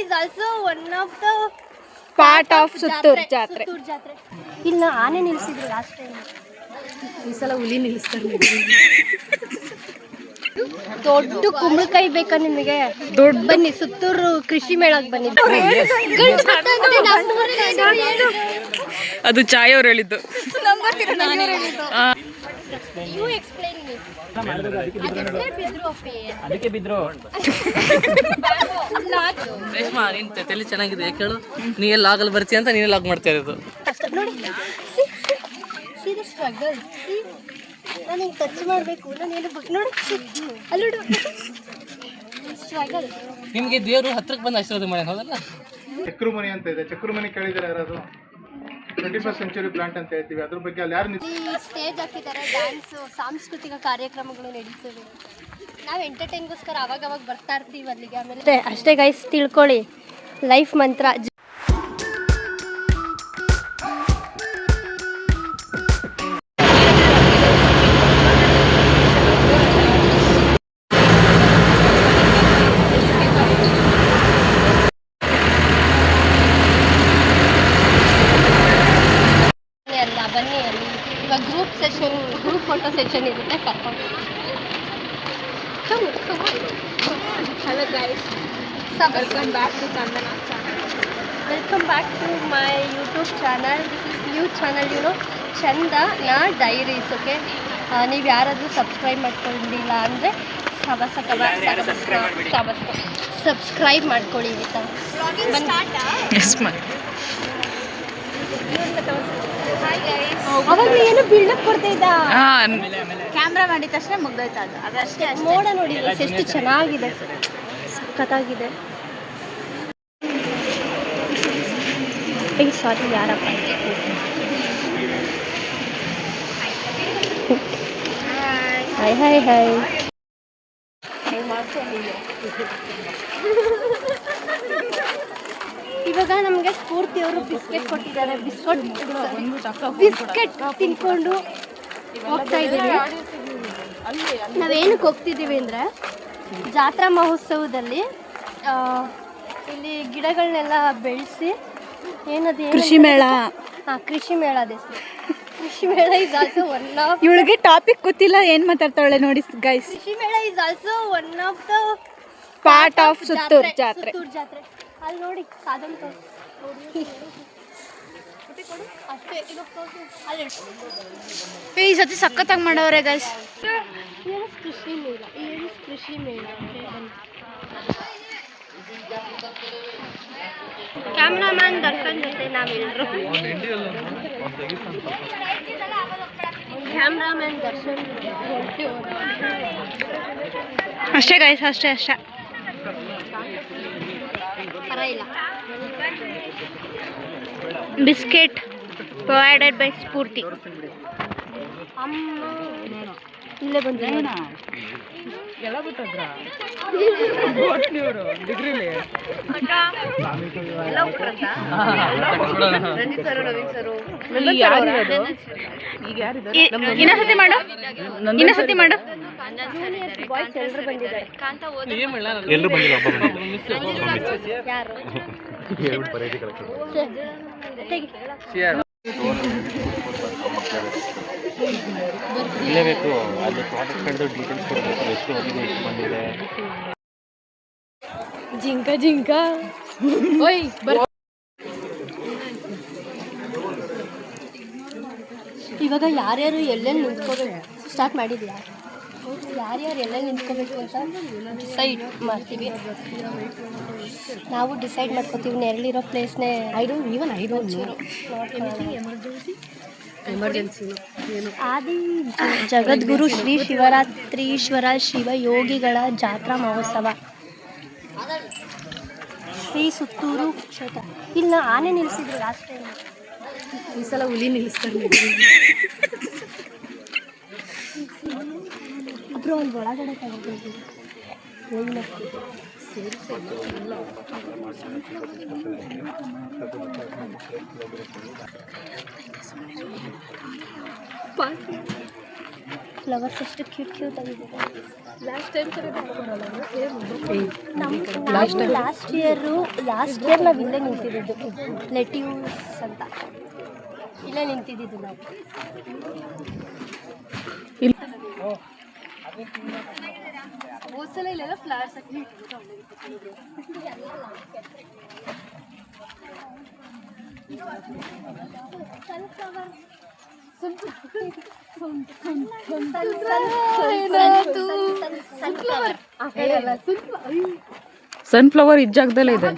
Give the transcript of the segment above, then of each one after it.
is also one of the part of Suttur ಜಾತ್ರೆ. ಇಲ್ಲ ಆನೆ ನಿಲ್ಸಿದ್ರು ಲಾಸ್ಟ್ ಟೈಮ್, ಈ ಸಲ ಹುಲಿ ನಿಲ್ಲಿಸ್ತಾರೆ. ದೊಡ್ಡ ಕುಂಬಳಕಾಯಿ ಬೇಕಾ ನಿಮಗೆ? ಬನ್ನಿ ಸುತ್ತೂರು ಕೃಷಿ ಮೇಳಕ್ಕೆ ಬನ್ನಿ. ಅದು ಚಾಯ್ ಅವ್ರು ಹೇಳಿದ್ದು. ಅದಕ್ಕೆ ಬಿದ್ರು. ರೇಷ್ಮಾ ನಿನ್ ತಲೆ ಚೆನ್ನಾಗಿದೆ ಕೇಳು. ನೀ ಎಲ್ಲ ಲಾಗಲ್ಲಿ ಬರ್ತೀಯ ಅಂತ ನೀನೇ ಲಾಗ್ ಮಾಡ್ತಾ ಇರೋದು. ನಾನು ಹಿಂಗೆ ಟಚ್ ಮಾಡಬೇಕು, ನಾನು ಏನು ನೋಡಿ ಅಲ್ಲಿ ಸ್ಟ್ರಗಲ್. ನಿಮಗೆ ದೇವರು ಹತ್ರಕ್ಕೆ ಬಂದು ಆಶೀರ್ವಾದ ಮಾಡಿ ಹೌದಲ್ಲ. ಚಕ್ರಮಣಿ ಅಂತ ಇದೆ, ಚಕ್ರಮಣಿ ಕೇಳಿದರೆ ಯಾರಾದ್ರು 21st ಸೆಂಚುರಿ ಪ್ಲಾಂಟ್ ಅಂತ ಹೇಳ್ತೀವಿ. ಅದ್ರ ಬಗ್ಗೆ ಅಲ್ಲಿ ಯಾರು ಸ್ಟೇಜ್ ಹಾಕಿದ್ದಾರೆ, ಡ್ಯಾನ್ಸು, ಸಾಂಸ್ಕೃತಿಕ ಕಾರ್ಯಕ್ರಮಗಳು ನಡೀತವೆ. ನಾವು ಎಂಟರ್ಟೈನ್ಗೋಸ್ಕರ ಅವಾಗ ಬರ್ತಾ ಇರ್ತೀವಿ ಅಲ್ಲಿಗೆ. ಆಮೇಲೆ ಅಷ್ಟೇ ಗೈಸ್, ತಿಳ್ಕೊಳ್ಳಿ ಲೈಫ್ ಮಂತ್ರ. ಬನ್ನಿ, ಅಲ್ಲಿ ಇವಾಗ ಗ್ರೂಪ್ ಫೋಟೋ ಸೆಷನ್ ಇರುತ್ತೆ, ಕರ್ಕೊಂಡು. Hello guys, welcome back to my YouTube channel. This is new channel, Chandana diaries. Okay, ನೀವು ಯಾರಾದರೂ ಸಬ್ಸ್ಕ್ರೈಬ್ ಮಾಡ್ಕೊಂಡಿಲ್ಲ ಅಂದರೆ ಸಬ್ಸ್ಕ್ರೈಬ್ ಮಾಡ್ಕೊಳ್ಳಿ. ಅವಾಗ ಏನು ಬಿಲ್ಡಪ್ ಕೊಡ್ತಾ ಇದ್ದ, ಕ್ಯಾಮ್ರಾ ಮಾಡಿದ ತಕ್ಷಣ ಮುಗ್ದೋಯ್ತು. ಅದಷ್ಟೇ. ಮೋಡ ನೋಡಿ ಎಷ್ಟು ಚೆನ್ನಾಗಿದೆ, ಸಖತ್ತಾಗಿದೆ. ಸಾರಿ ಯಾರಪ್ಪ. Hi hi hi. ಇವಾಗ ನಮಗೆ ಸ್ಫೂರ್ತಿಯವರು ಬಿಸ್ಕೆಟ್ ಕೊಟ್ಟಿದ್ದಾರೆ. ಬಿಸ್ಕೆಟ್ ತಿನ್ಕೊಂಡು ಹೋಗ್ತಾ ಇದ್ದೀವಿ. ನಾವೇನಕ್ಕೆ ಹೋಗ್ತಿದ್ದೀವಿ ಅಂದರೆ, ಜಾತ್ರಾ ಮಹೋತ್ಸವದಲ್ಲಿ ಇಲ್ಲಿ ಗಿಡಗಳನ್ನೆಲ್ಲ ಬೆಳೆಸಿ ಏನದು ಕೃಷಿ ಮೇಳ. ಕೃಷಿ ಮೇಳ. ಅದೇ ಕೃಷಿ ಮೇಳ ಇಸ್ ಆಲ್ಸೋ ಒನ್ ಆಫ್. ಇವಳಿಗೆ ಟಾಪಿಕ್ ಗೊತ್ತಿಲ್ಲ, ಏನು ಮಾತಾಡ್ತಾಳೆ ನೋಡಿ ಗೈಸ್. ಕೃಷಿ ಮೇಳ is also one of the part of Suttur ಜಾತ್ರೆ. ಅಲ್ಲಿ ನೋಡಿ ಸಾಧನ ಈ ಸತಿ ಸಖತ್ತಾಗಿ ಮಾಡವ್ರೆ ಗೈಸ್. ಕೃಷಿ ಮೇಳ, ಕೃಷಿ ಮೇಳ. ಕ್ಯಾಮ್ರಾಮ್ಯಾನ್ ದರ್ಶನ್ ಜೊತೆ ನಾವೆಲ್ಲರೂ. ಕ್ಯಾಮ್ರಾಮ್ಯಾನ್ ದರ್ಶನ್ ಅಷ್ಟೇ ಗೈಸ್, ಅಷ್ಟೇ. ಪರವಾಗಿಲ್ಲ. ಬಿಸ್ಕೆಟ್ ಪ್ರೊವೈಡೆಡ್ ಬೈ ಸ್ಫೂರ್ತಿ. ಇಲ್ಲೇ ಬಂದಿಲ್ಲ ಎಲ್ಲ ಗೊತ್ತಾದ್ರ ಇನ್ನೊಂದ್ಸತಿ ಮಾಡು. ಬಾಯ್ಸ್ ಎಲ್ಲರೂ ಬಂದಿದ್ದಾರೆ. ಎಲ್ಲರೂ ಬಂದಿಲ್ಲ, ಯಾರು ಇರಲೇಬೇಕು. ಅಲ್ಲಿ ಪ್ರಾಡಕ್ಟ್ ಕಡೆದು ಡೀಟೇಲ್ಸ್ ಕೊಡಬೇಕು, ಎಷ್ಟು ಹೋಗಿದೆ, ಎಷ್ಟು ಬಂದಿದೆ. ಜಿಂಕ ಓಯ್ ಇವಾಗ ಯಾರ್ಯಾರು ಎಲ್ಲೆಲ್ಲಿ ನಿಂತ್ಕೋಬೇಕು ಸ್ಟಾರ್ಟ್ ಮಾಡಿದ್ಯಾ? ಯಾರ್ಯಾರು ಎಲ್ಲೆಲ್ಲಿ ನಿಂತ್ಕೋಬೇಕು ಅಂತ ಡಿಸೈಡ್ ಮಾಡ್ತೀವಿ. ನಾವು ಡಿಸೈಡ್ ಮಾಡ್ಕೋತೀವಿ ನೆರಳಿರೋ ಪ್ಲೇಸ್ನೇ. ಆದಿ ಜಗದ್ಗುರು ಶ್ರೀ ಶಿವರಾತ್ರೀಶ್ವರ ಶಿವಯೋಗಿಗಳ ಜಾತ್ರಾ ಮಹೋತ್ಸವ ಶ್ರೀ ಸುತ್ತೂರು ಕ್ಷೇತ್ರ. ಇಲ್ಲ ಆನೆ ನಿಲ್ಲಿಸಿದ್ರು ಲಾಸ್ಟ್ ಟೈಮ್, ಈ ಸಲ ಹುಲಿ ನಿಲ್ಲಿಸ್ತಾರೆ. ಒಬ್ಬರು ಒಂದು ಒಳಗಡೆ ತಗೊಂಡಿದ್ದೀವಿ. ಫ್ಲವರ್ಸ್ ಎಷ್ಟು ಕ್ಯೂಟ್ ಆಗಿದೆ. ಲಾಸ್ಟ್ ಇಯರ್ ನಾವು ಇಲ್ಲೇ ನಿಂತಿದ್ದು ಲೆಟ್ಯೂಸ್ ಅಂತ, ಇಲ್ಲೇ ನಿಂತಿದ್ದು ನಾವು. ಹೋದ್ಸಲ ಇಲ್ಲೆಲ್ಲ ಫ್ಲವರ್ಸ್ ಹಾಕಿ ಸನ್ಫ್ಲವರ್ ಇದ್ ಜಾಗದಲ್ಲೇ ಇದೆ.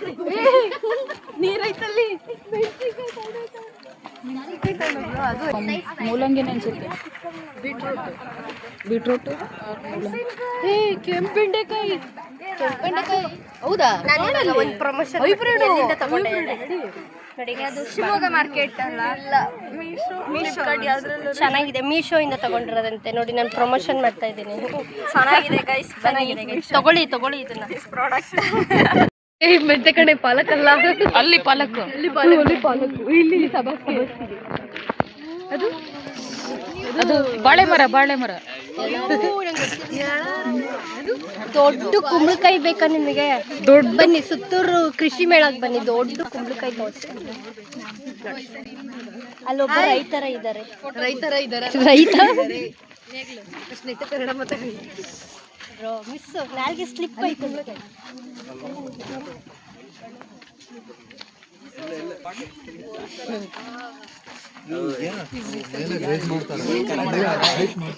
ಮೂಲಂಗಿನೇ ಅನ್ಸುತ್ತೆ. ಬೀಟ್ರೂಟ್ ಕೆಂಪೆಂಡೆಕಾಯಿ. ಹೌದಾ? ಒಂದು ಪ್ರಮೋಷನ್ ತಗೊಂಡೆ ನೋಡಿ, ಅದು ಶಿವಮೊಗ್ಗ ಮಾರ್ಕೆಟ್ ಅಲ್ಲ, ಚೆನ್ನಾಗಿದೆ. ಮೀಶೋ ಇಂದ ತಗೊಂಡಿರೋದಂತೆ ನೋಡಿ. ನಾನು ಪ್ರಮೋಷನ್ ಮಾಡ್ತಾ ಇದ್ದೀನಿ. ಚೆನ್ನಾಗಿದೆ ಗೈಸ್, ಚೆನ್ನಾಗಿದೆ ತಗೊಳ್ಳಿ ಇದನ್ನ ಪ್ರಾಡಕ್ಟ್. ಮೆಂತೆ ಕಡೆ ಪಾಲಕ್ ಅಲ್ಲ, ಅಲ್ಲಿ ಪಾಲಕ್, ಇಲ್ಲಿ ಅದು ಬಾಳೆ ಮರ. ದೊಡ್ಡ ಕುಂಬಳಕಾಯಿ ಬೇಕಾ ನಿಮಗೆ? ದೊಡ್ಡ ಬನ್ನಿ, ಸುತ್ತೂರು ಕೃಷಿ ಮೇಳಕ್ಕೆ ಬನ್ನಿ, ದೊಡ್ಡ ಕುಂಬಳಕಾಯಿ ತೋರಿಸ್ತೀನಿ. ಅಲ್ಲೊಬ್ಬ ರೈತರ ಇದ್ದಾರೆ. ಮಿಸ್ ನಾಲ್ಗೆ ಸ್ಲಿಪ್ ಆಯ್ತು.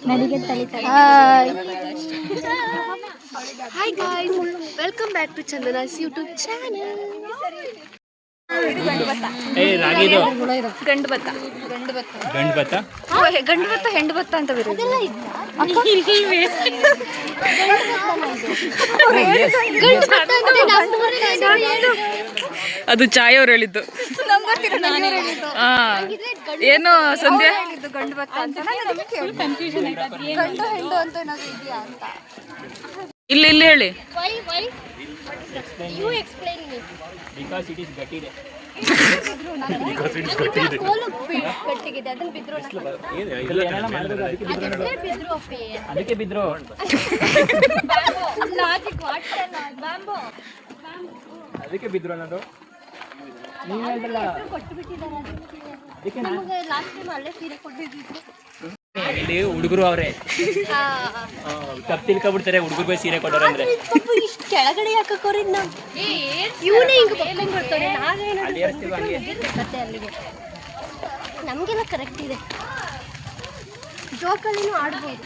ನನಗೆ ತಳಿತಾರೆ. Hi guys, welcome back to Chandana's YouTube channel. ಗಂಡು ಭತ್ತ ಹೆಂಡು ಭತ್ತ ಅಂತ ಬರೋದು. ಅದು ಚಾಯ್ ಅವ್ರು ಹೇಳಿದ್ದು. ಏನು ಸಂಧ್ಯಾ ಗಂಡು ಭತ್ತ ಅಂತ ಗಂಡು ಹೆಂಡು ಅಂತ ಏನಾದ್ರು ಇದೆಯಾ ಅಂತ ಇಲ್ಲಿ ಹೇಳಿ. You explain me. Because it is gutted. ಕೋಲು ಗಟ್ಟಿಗಿದೆ, ಅದನ್ನ ಬಿದ್ರು ಅದಕ್ಕೆ ಬಿದ್ರು ಅದಕ್ಕೆ ಬಿದ್ರು ಅನ್ನೋದು ನೀವು ಹೇಳಿದ್ರಲ್ಲ. ಲಾಸ್ಟ್ ಟೈಮ್ ಅಲ್ಲೇ ಸೀರೆ ಕೊಟ್ಟಿದ್ದು. ಇಲ್ಲಿ ಹುಡುಗರು ಅವ್ರೆ ತಪ್ಪು ತಿಳ್ಕೊಬಿಡ್ತಾರೆ, ಹುಡುಗರು ಬೈ ಸೀರೆ ಕೊಡೋರು ಅಂದ್ರೆ. ಇಷ್ಟು ಕೆಳಗಡೆ ಯಾಕೋರಿ ನಾವು ಇವನೇ ಹಿಂಗೆ ಬಕ್ಕೊಂಡ್ ಬರ್ತಾರೆ. ಮತ್ತೆ ಅಲ್ಲಿಗೆ ನಮಗೆಲ್ಲ ಕರೆಕ್ಟ್ ಇದೆ. ಜೋಕಲ್ಲಿನೂ ಆಡ್ಬೋದು.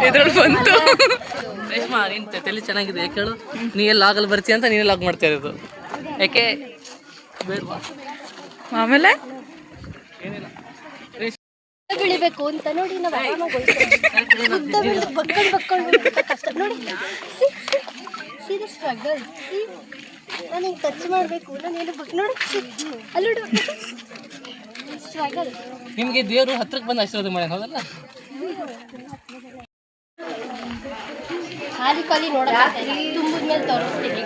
ಇದ್ರಲ್ಲಿ ಬಂತು. ರೇಷ್ಮಾ, ನೀನ್ ತಲೆ ಚೆನ್ನಾಗಿದೆ ಯಾಕೆ ಹೇಳು? ನೀ ಎಲ್ಲಿ ಆಗಲ್ ಬರ್ತೀಯ ಅಂತ ನೀನೇ ಲಾಗ್ ಮಾಡ್ತಾ ಇರೋದು. ಯಾಕೆ ಬೇಡವಾ? ಆಮೇಲೆ ಬೆಳಿಬೇಕು ಅಂತ ನೋಡಿ ನಾವು ಆರಾಮಾಗಿ ಬಕ್ಕೊಂಡು ಕಷ್ಟ ನೋಡಿ. ಸೀದಾ ಸ್ಟ್ರಗಲ್. ನಾನು ಹಿಂಗೆ ಟಚ್ ಮಾಡಬೇಕು, ನಾನು ಏನು ನೋಡಿ ಅಲ್ಲೋಡು ಸ್ಟ್ರಗಲ್. ನಿಮಗೆ ದೇವರು ಹತ್ರಕ್ಕೆ ಬಂದು ಆಶೀರ್ವಾದ ಮಾಡಿ ಹೌದಲ್ಲ? ಖಾಲಿ ನೋಡೋಕೆ ತುಂಬಿದ ಮೇಲೆ ತೋರಿಸ್ತೀನಿ.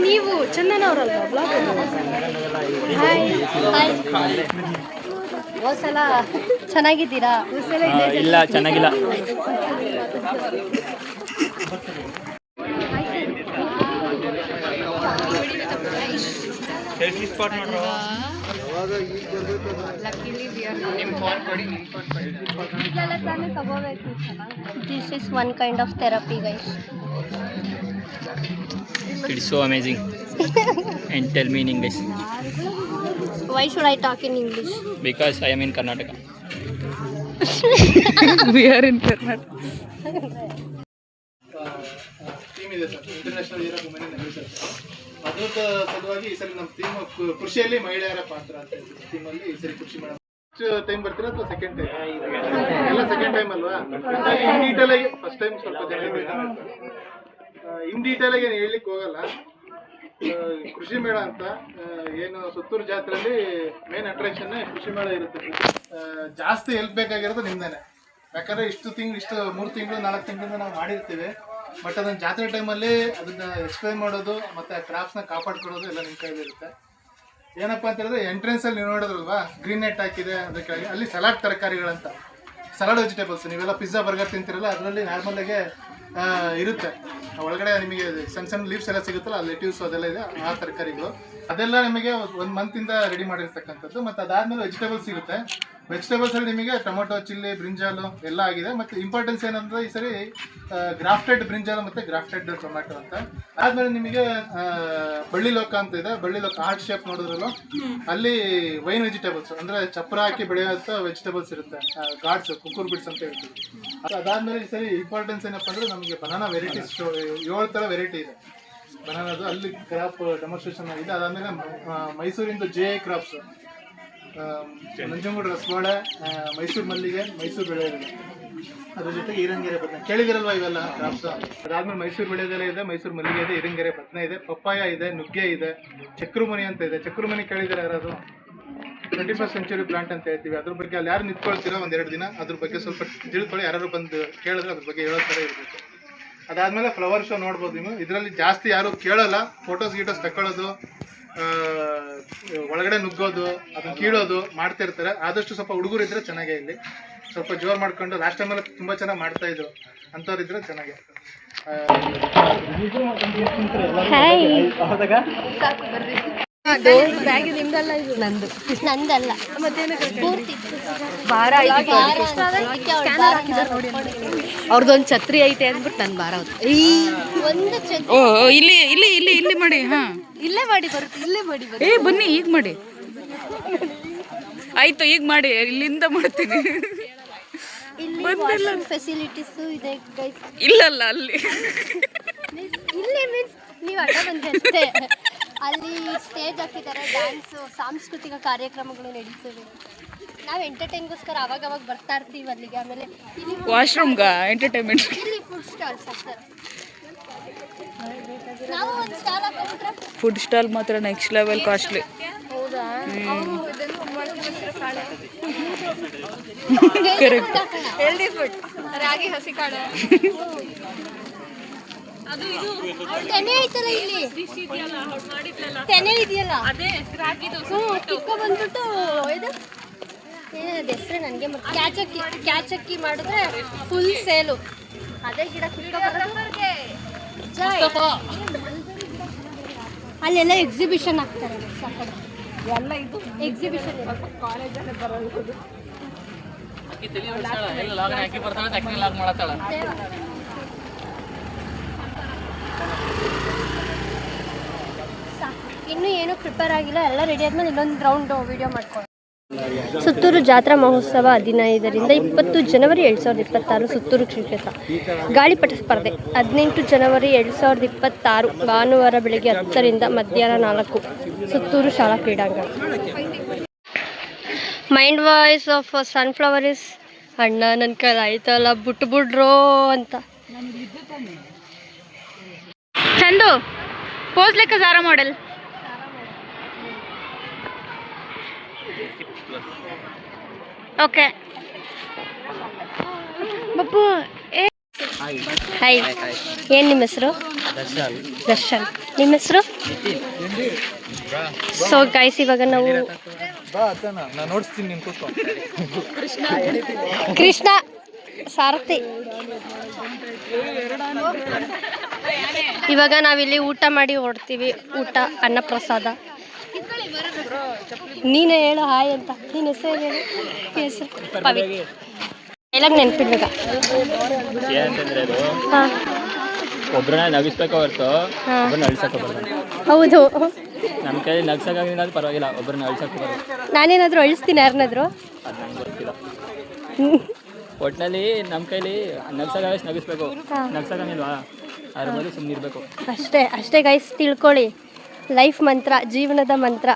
ನೀವು ಚಂದನವರಲ್ಲ? ಹೋದ್ಸಲ ಚೆನ್ನಾಗಿದ್ದೀರಾ? ಇಲ್ಲ, ಚೆನ್ನಾಗಿಲ್ಲ. ಸೆಲ್ಫಿ ಸ್ಪಾಟ್ ಮಾಡ್ರೋ. This is one kind of therapy, guys. It's so amazing. And tell me in English. Why should I talk in English? Because I am in Karnataka. We are in Karnataka. Theme ಇದೆ sir, international year of women in agriculture. ಅದರ ಸಲುವಾಗಿ ಈ ಸರಿ ನಮ್ಮ theme ಕೃಷಿಯಲ್ಲಿ ಮಹಿಳೆಯರ ಪಾತ್ರ ಅಂತ ಹೇಳ್ತೀವಿ. ಥೀಮಲ್ಲಿ ಈ ಸರಿ ಕೃಷಿ ಮೇಡಮ್ ಟೈಮ್ ಬರ್ತೀರಾ ಅಥವಾ ಸೆಕೆಂಡ್ ಟೈಮ್? ಎಲ್ಲ ಸೆಕೆಂಡ್ ಟೈಮ್ ಅಲ್ವಾ? ಇನ್ ಡೀಟೇಲ್ ಆಗಿ ಫಸ್ಟ್ ಟೈಮ್ ಸ್ವಲ್ಪ ಜನ ಇನ್ ಡೀಟೇಲ್ ಆಗಿ ಏನು ಹೇಳಲಿಕ್ಕೆ ಹೋಗಲ್ಲ. ಕೃಷಿ ಮೇಳ ಅಂತ ಏನು ಸುತ್ತೂರು ಜಾತ್ರೆಯಲ್ಲಿ ಮೇನ್ ಅಟ್ರಾಕ್ಷನ್ ಕೃಷಿ ಮೇಳ ಇರುತ್ತೆ. ಜಾಸ್ತಿ ಹೆಲ್ಪ್ ಬೇಕಾಗಿರೋದು ನಿಮ್ದೇನೆ. ಯಾಕಂದ್ರೆ ಇಷ್ಟು 3 ತಿಂಗಳು 4 ತಿಂಗಳಿಂದ ನಾವು ಮಾಡಿರ್ತೀವಿ. ಬಟ್ ಅದನ್ನ ಜಾತ್ರೆ ಟೈಮಲ್ಲಿ ಅದನ್ನ ಎಕ್ಸ್ಪ್ಲೈನ್ ಮಾಡೋದು ಮತ್ತೆ ಕ್ರಾಫ್ಟ್ಸ್ನ ಕಾಪಾಡ್ಕೊಳ್ಳೋದು ಎಲ್ಲ ನಿಮ್ಮ ಕೈಲಿರುತ್ತೆ. ಏನಪ್ಪಾ ಅಂತ ಹೇಳಿದ್ರೆ ಎಂಟ್ರೆನ್ಸ್ ಅಲ್ಲಿ ನೀವು ನೋಡಿದ್ರಲ್ವಾ ಗ್ರೀನ್ ನೆಟ್ ಹಾಕಿದೆ ಅದಕ್ಕೆ ಅಲ್ಲಿ ಸಲಾಡ್ ತರಕಾರಿಗಳಂತ ಸಲಾಡ್ ವೆಜಿಟೇಬಲ್ಸ್. ನೀವೆಲ್ಲ ಪಿಜ್ಜಾ ಬರ್ಗರ್ ತಿಂತಿರಲ್ಲ ಅದರಲ್ಲಿ ನಾರ್ಮಲಾಗೆ ಇರುತ್ತೆ ಒಳಗಡೆ ನಿಮಗೆ ಸಣ್ಣ ಸಣ್ಣ ಲೀವ್ಸ್ ಎಲ್ಲ ಸಿಗುತ್ತಲ್ಲ ಲೆಟ್ಯೂಸ್ ಅದೆಲ್ಲ ಇದೆ ಆ ತರಕಾರಿಗಳು ಅದೆಲ್ಲ ನಿಮಗೆ 1 ಮಂತಿಂದ ರೆಡಿ ಮಾಡಿರ್ತಕ್ಕಂಥದ್ದು. ಮತ್ತು ಅದಾದ್ಮೇಲೆ ವೆಜಿಟೇಬಲ್ಸ್ ಸಿಗುತ್ತೆ. ವೆಜಿಟೇಬಲ್ಸ್ ಅಲ್ಲಿ ನಿಮಗೆ ಟೊಮೊಟೊ, ಚಿಲ್ಲಿ, ಬ್ರಿಂಜಾಲು ಎಲ್ಲ ಆಗಿದೆ. ಮತ್ತು ಇಂಪಾರ್ಟೆನ್ಸ್ ಏನಂದ್ರೆ ಈ ಸರಿ ಗ್ರಾಫ್ಟೆಡ್ ಬ್ರಿಂಜಾಲು ಮತ್ತು ಗ್ರಾಫ್ಟೆಡ್ ಟೊಮ್ಯಾಟೊ ಅಂತ. ಆದ್ಮೇಲೆ ನಿಮಗೆ ಬಳ್ಳಿ ಲೋಕ ಅಂತ ಇದೆ. ಬಳ್ಳಿ ಲೋಕ ಹಾರ್ಟ್ ಶೇಪ್ ನೋಡಿದ್ರಲ್ಲ ಅಲ್ಲಿ ವೈನ್ ವೆಜಿಟೇಬಲ್ಸ್ ಅಂದ್ರೆ ಚಪ್ಪರ ಹಾಕಿ ಬೆಳೆಯುವಂಥ ವೆಜಿಟೇಬಲ್ಸ್ ಇರುತ್ತೆ. ಗಾಡ್ಸ್, ಕುಕ್ಕೂರ್ ಬಿಡ್ಸ್ ಅಂತ ಹೇಳ್ತೀವಿ. ಅದಾದ್ಮೇಲೆ ಈ ಸರಿ ಇಂಪಾರ್ಟೆನ್ಸ್ ಏನಪ್ಪ ಅಂದ್ರೆ ನಮಗೆ ಬನಾನಾ ವೆರೈಟೀಸ್ 7 ಥರ ವೆರೈಟಿ ಇದೆ ಬನಾನದು. ಅಲ್ಲಿ ಕ್ರಾಪ್ ಡೆಮಾನ್ಸ್ಟ್ರೇಷನ್ ಆಗಿದೆ. ಅದಾದ್ಮೇಲೆ ಮೈಸೂರಿಂದು JA ಕ್ರಾಪ್ಸ್, ನಂಜನಗೂಡು ರಸಬಾಳೆ, ಮೈಸೂರು ಮಲ್ಲಿಗೆ, ಮೈಸೂರು ಬೆಳೆಯೋದಿದೆ. ಅದ್ರ ಜೊತೆಗೆ ಇರಂಗೆರೆ ಬದನೆ ಕೇಳಿದಿರಲ್ವಾ ಇವೆಲ್ಲ ಕ್ರಾಪ್ಸ್. ಅದಾದ್ಮೇಲೆ ಮೈಸೂರು ಬೆಳೆಯೋದೆಲ್ಲ ಇದೆ, ಮೈಸೂರು ಮಲ್ಲಿಗೆ ಇದೆ, ಇರಂಗೆರೆ ಬದನೆ ಇದೆ, ಪಪ್ಪಾಯ ಇದೆ, ನುಗ್ಗೆ ಇದೆ, ಚಕ್ರಮುನಿ ಅಂತ ಇದೆ. ಚಕ್ರಮುನಿ ಕೇಳಿದರೆ ಯಾರಾದ್ರು 21st ಸೆಂಚುರಿ ಪ್ಲಾಂಟ್ ಅಂತ ಹೇಳ್ತೀವಿ. ಅದ್ರ ಬಗ್ಗೆ ಅಲ್ಲಿ ಯಾರು ನಿಂತ್ಕೊಳ್ತೀರೋ 1-2 ದಿನ ಅದ್ರ ಬಗ್ಗೆ ಸ್ವಲ್ಪ ತಿಳ್ಕೊಳ್ಳಿ. ಯಾರು ಬಂದು ಕೇಳಿದ್ರೆ ಅದ್ರ ಬಗ್ಗೆ ಹೇಳೋ ಥರ ಇರಬೇಕು. ಅದಾದ್ಮೇಲೆ ಫ್ಲವರ್ ಶೋ ನೋಡ್ಬೋದು ನೀವು. ಇದರಲ್ಲಿ ಜಾಸ್ತಿ ಯಾರು ಕೇಳೋಲ್ಲ, ಫೋಟೋಸ್ ತಗೊಳ್ಳೋದು, ಒಳಗಡೆ ನುಗ್ಗೋದು, ಅದನ್ನ ಕೀಳೋದು ಮಾಡ್ತಿರ್ತಾರೆ. ಆದಷ್ಟು ಸ್ವಲ್ಪ ಹುಡುಗರು ಇದ್ರೆ ಚೆನ್ನಾಗೇ ಇಲ್ಲಿ ಸ್ವಲ್ಪ ಜೋರು ಮಾಡ್ಕೊಂಡು ಲಾಸ್ಟ್ ಟೈಮೆಲ್ಲ ತುಂಬ ಚೆನ್ನಾಗಿ ಮಾಡ್ತಾ ಇದ್ರು. ಅಂಥವ್ರು ಇದ್ರೆ ಚೆನ್ನಾಗೆ. ನಂದಲ್ಲ ಪೂರ್ತಿ ಭಾರ ಅವ್ರದ್ದೊಂದು ಛತ್ರಿ ಐತೆ ಅಂದ್ಬಿಟ್ಟು ನನ್ ಭಾರ ಒಂದು ಓ ಇಲ್ಲಿ ಇಲ್ಲಿ ಇಲ್ಲಿ ಇಲ್ಲಿ ಮಾಡಿ. ಹಾ ಇಲ್ಲೇ ಮಾಡಿ ಬರುತ್ತೆ, ಇಲ್ಲೇ ಮಾಡಿ ಬರುತ್ತೆ. ಏ ಬನ್ನಿ ಈಗ ಮಾಡಿ. ಆಯ್ತು ಈಗ ಮಾಡಿ, ಇಲ್ಲಿಂದ ಮಾಡ್ತೀನಿ. ಇಲ್ಲಿ ಫೆಸಿಲಿಟೀಸ್ ಇದೆ ಗೈಸ್. ಇಲ್ಲಲ್ಲ ಅಲ್ಲಿ ಇಲ್ಲಿ ಮೀನ್ಸ್ ನೀವು ಅಡ್ಡ ಬಂದ್ರೆ ಅಲ್ಲಿ ಸ್ಟೇಜ್ ಹಾಕಿದ್ದಾರೆ, ಡ್ಯಾನ್ಸು, ಸಾಂಸ್ಕೃತಿಕ ಕಾರ್ಯಕ್ರಮಗಳು ನಡೀತವೆ. ನಾವು ಎಂಟರ್ಟೈನ್ಗೋಸ್ಕರ ಅವಾಗ ಬರ್ತಾ ಇರ್ತೀವಿ ಅಲ್ಲಿಗೆ. ಆಮೇಲೆ ಇಲ್ಲಿ ವಾಶ್ರೂಮ್ಗ ಎಂಟರ್ಟೈನ್ಮೆಂಟ್. ಇಲ್ಲಿ ಫುಡ್ ಸ್ಟಾಲ್ಸ್ ಹಾಕ್ತಾರೆ. ನಾವು ಒಂದು ಸ್ಟಾಲ್ ಹಾಕೊಂಡ್ರೆ ಫುಡ್ ಸ್ಟಾಲ್ ಮಾತ್ರ ನೆಕ್ಸ್ಟ್ ಲೆವೆಲ್ ಕಾಸ್ಟ್ಲಿ. ಹೌದಾ? ಹೆಲ್ದಿ ಫುಡ್, ರಾಗಿ ಹಸಿ ಕಾಳು. ತೆನೆ ಐತಲ್ಲ ಇಲ್ಲಿ, ತೆನೆ ಇದೆಯಲ್ಲ ಕಿತ್ಕೊ ಬಂದ್ಬಿಟ್ಟು ಇದು ಏನದು ಹೆಸರು ನನಗೆ ಕ್ಯಾಚಕ್ಕಿ ಮಾಡಿದ್ರೆ ಫುಲ್ ಸೇಲು. ಅದೇ ಗಿಡ ಕಿತ್ಕೊ ಅಲ್ಲೆಲ್ಲ ಎಕ್ಸಿಬಿಷನ್ ಆಗ್ತಾರೆ. ಎಲ್ಲ ಇದು ಎಕ್ಸಿಬಿಷನ್ ಕಾಲೇಜಲ್ಲಿ ಬರೋದು ಹಾಕಿ ಬರ್ತಾಳೆ, ತಕ್ಕಿ ಲಾಗ್ ಮಾಡತ್ತಾಳ. ಇನ್ನೂ ಏನೂ ಪ್ರಿಪೇರ್ ಆಗಿಲ್ಲ, ಎಲ್ಲ ರೆಡಿ ಆದ್ಮೇಲೆ ಇನ್ನೊಂದು ರೌಂಡ್ ವಿಡಿಯೋ ಮಾಡ್ಕೊಂಡು. ಸುತ್ತೂರು ಜಾತ್ರಾ ಮಹೋತ್ಸವ 15ರಿಂದ 20 ಜನವರಿ 2026 ಸುತ್ತೂರು ಕ್ಷೇತ್ರ. ಗಾಳಿಪಟ ಸ್ಪರ್ಧೆ 18 ಜನವರಿ 2026 ಭಾನುವಾರ ಬೆಳಗ್ಗೆ 10ರಿಂದ ಮಧ್ಯಾಹ್ನ 4 ಸುತ್ತೂರು ಶಾಲಾ ಕ್ರೀಡಾಂಗಣ. Mind voice of sunflower is ಅಣ್ಣ ನನ್ನ ಕೈಲಿ ಆಯ್ತಲ್ಲ ಬಿಟ್ಬಿಡ್ರೋ ಅಂತ. ಚಂದು ಪೋಸ್ ಲೆಕ್ಕ ಜಾರ ಮಾಡೆಲ್. ಓಕೆ ಬಪ್ಪು. ಹಾಯ್, ಏನು ನಿಮ್ಮ ಹೆಸರು? ದರ್ಶನ್. ನಿಮ್ಮ ಹೆಸರು? ಸೊ ಗೈಸ್ ಇವಾಗ ನಾವು ಕೃಷ್ಣ ಸಾರಥಿ. ಇವಾಗ ನಾವಿಲ್ಲಿ ಊಟ ಮಾಡಿ ಹೊಡ್ತೀವಿ. ಊಟ ಅನ್ನಪ್ರಸಾದ. ನೀನೇ ಹೇಳು ಹಾಯ್ ಅಂತ. ನೀನು ಹೆಸರು ಹೇಳು. ಹೆಸರು ಪವಿ. ಡೈಲಾಗ್ ನೆನ್ಪಿಡ್ಬೇಕ. ಏನಂತಂದ್ರೆ ಅದು ಹಾಂ ಒಬ್ಬರನ್ನ ನಗಿಸ್ಬೇಕು ಹೊರತು ಒಬ್ಬರನ್ನ ಅಳಿಸೋಕೆ. ಹೌದು, ನಮ್ಮ ಕೈಯಲ್ಲಿ ನಗ್ಸೋಕ್ಕಾಗಿಲ್ಲ ಅದು ಪರವಾಗಿಲ್ಲ, ಒಬ್ಬರನ್ನ ಅಳಿಸೋಕೆ ಬರೋದು. ನಾನೇನಾದರೂ ಅಳಿಸ್ತೀನಿ ಯಾರನ್ನಾದ್ರು? ಅದು ನಂಗೆ ಗೊತ್ತಿಲ್ಲ. ಒಟ್ಟಿನಲ್ಲಿ ನಮ್ಮ ಕೈಲಿ ನಗ್ಸೋಕ್ಕಾಗಷ್ಟು ನಗಿಸ್ಬೇಕು, ನಗ್ಸೋಕ್ಕಾಗಿಲ್ವಾ ಅದ್ರ ಮೇಲೆ ಸುಮ್ಮನೆ ಇರಬೇಕು ಅಷ್ಟೇ. ಅಷ್ಟೇ ಗೈಸ್, ತಿಳ್ಕೊಳ್ಳಿ. ಲೈಫ್ ಮಂತ್ರ, ಜೀವನದ ಮಂತ್ರ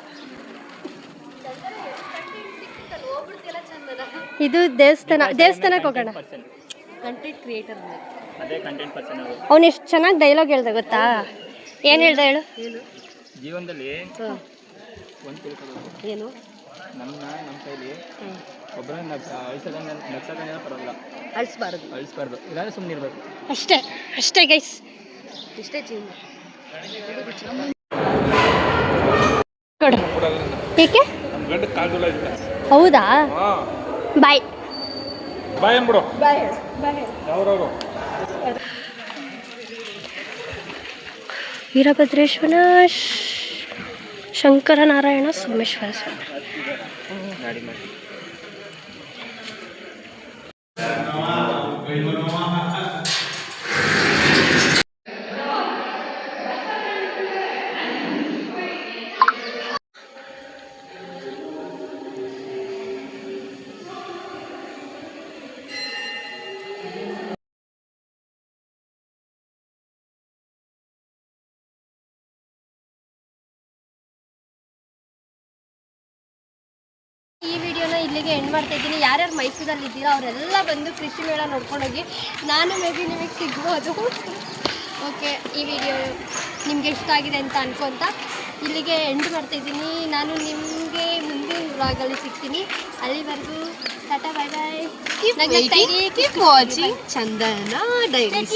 ಇದು. ದೇವಸ್ಥಾನಕ್ಕೆ ಹೋಗೋಣ. ಕಂಟೆಂಟ್ ಕ್ರಿಯೇಟರ್ ಅದೇ ಕಂಟೆಂಟ್ ಪರ್ಸನ್. ಅವ್ನು ಎಷ್ಟು ಚೆನ್ನಾಗಿ ಡೈಲಾಗ್ ಹೇಳ್ದೆ ಗೊತ್ತಾ? ಏನು ಹೇಳ್ದೆ ಹೇಳು? ಜೀವನದಲ್ಲಿ ಒಂದು ತಿಳ್ಕೊಬೇಕು ಏನು, ನಮ್ಮ ಕೈಲಿ ಒಬ್ಬರನ್ನ ನಗ್ಸೋಕ್ಕಾಗಿಲ್ಲ ಪರವಾಗಿಲ್ಲ, ಅಳಿಸ್ಬಾರ್ದು, ಇಲ್ಲಾಂದ್ರೆ ಸುಮ್ಮನೆ ಇರಬೇಕು. ಅಷ್ಟೇ ಅಷ್ಟೇ ಗೈಸ್, ಇಷ್ಟೇ ಜೀವನ. ಕೊಡು. ಏಕೆ? ಹೌದಾ? ಬಾಯ್ ಬಾಯ್ ಅಂದ್ಬಿಡು. ವೀರಭದ್ರೇಶ್ವರ ಶಂಕರನಾರಾಯಣ ಸೋಮೇಶ್ವರ ಸ್ವಾಮಿ. ಈ ವಿಡಿಯೋನ ಇಲ್ಲಿಗೆ ಎಂಡ್ ಮಾಡ್ತಾ ಇದ್ದೀನಿ. ಯಾರ್ಯಾರು ಮೈಸೂರಲ್ಲಿ ಇದ್ದೀರಾ ಅವರೆಲ್ಲ ಬಂದು ಕೃಷಿ ಮೇಳ ನೋಡ್ಕೊಂಡೋಗಿ. ನಾನು ಮೇ ಬಿ ನಿಮಗೆ ಸಿಗ್ಬೋದು. ಓಕೆ, ಈ ವಿಡಿಯೋ ನಿಮಗೆ ಇಷ್ಟ ಆಗಿದೆ ಅಂತ ಅನ್ಕೊತ ಇಲ್ಲಿಗೆ ಎಂಡ್ ಮಾಡ್ತಾ ಇದ್ದೀನಿ. ನಾನು ನಿಮಗೆ ಮುಂದಿನ ವ್ಲಾಗಲ್ಲಿ ಸಿಗ್ತೀನಿ. ಅಲ್ಲಿವರೆಗೂ ಟಾಟಾ, ಬಾಯ್ ಬಾಯ್. Keep watching Chandana Diaries.